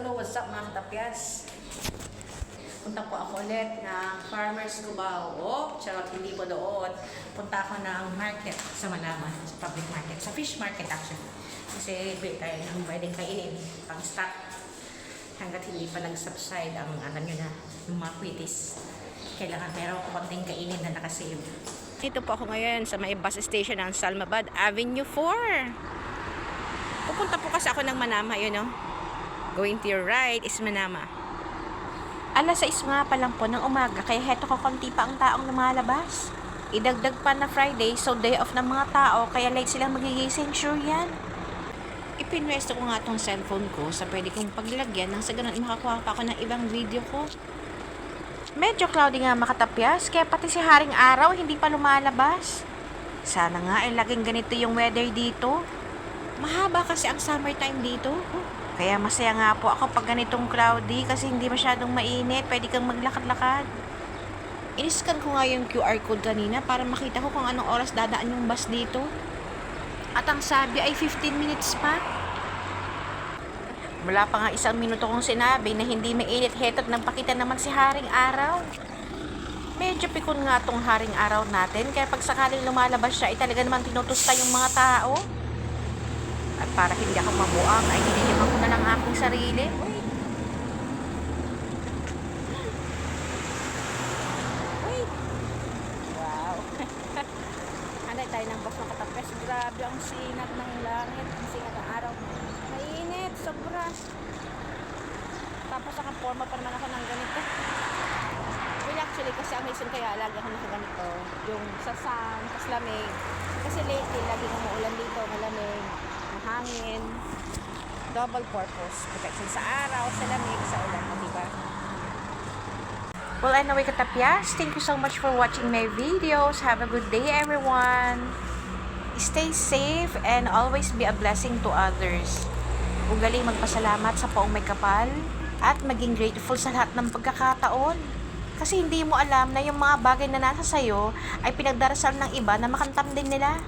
Hello, what's up mga katapyas? Punta po ako ulit ng Farmers Cubao. Charot, hindi po doon. Punta ako ng market sa Manama, sa public market, sa fish market actually. Kasi tayo ng pwedeng kainin, pang stock. Hanggat hindi pa nag-subside ang, alam nyo na, yung mga quitis. Kailangan meron konting kainin na nakasave. Dito po ako ngayon sa may bus station ng Salmabad Avenue 4. Pupunta po kasi ako ng Manama, yun o. Going to your right is Manama. Alas 6 nga pa lang po ng umaga, kaya heto ko konti pa ang taong lumalabas. Idagdag pa na Friday, so day off ng mga tao, kaya late silang magigising, sure yan. Ipinwesto ko nga tong cellphone ko sa pwede kong paglagyan nang sa ganun makakuha pa ako ng ibang video ko. Medyo cloudy nga makatapyas, kaya pati si Haring Araw hindi pa lumalabas. Sana nga ay laging ganito yung weather dito. Mahaba kasi ang summertime dito. Kaya masaya nga po ako pag ganitong cloudy kasi hindi masyadong mainit. Pwede kang maglakad-lakad. Iniscan ko nga yung QR code kanina para makita ko kung anong oras dadaan yung bus dito. At ang sabi ay 15 minutes pa. Wala pa nga isang minuto kong sinabi na hindi mainit. Heto't nagpakita naman si Haring Araw. Medyo pikon nga tong Haring Araw natin. Kaya pag sakaling lumalabas siya ay talaga naman tinutusta yung mga tao. At para hindi ako mabuang, ay nililiman ko na lang aking sarili. Wait. Wow. Hanay tayo ng bus ng katapes. Grabe ang sinat ng langit. Ang sinat ng araw. Mainit. Sobra. Tapos nakaporma pa naman ako ng ganito. Well, actually, kasi ang reason kaya lagi ako nakaganito. Yung sa sun, tas lamig. Kasi lately, lagi umuulan dito. Malamig. Hangin, double purpose, protection sa araw, sa lamig, sa ulan, diba? Well, anyway, katapyas, thank you so much for watching my videos. Have a good day, everyone. Stay safe and always be a blessing to others. Ugaling magpasalamat sa poong may kapal at maging grateful sa lahat ng pagkakataon. Kasi hindi mo alam na yung mga bagay na nasa sayo ay pinagdarasal ng iba na makantam din nila.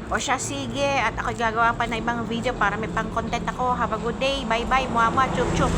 O siya, sige. At ako gagawa pa ng ibang video para may pang content ako. Have a good day. Bye-bye. Muamua. Chup-chup.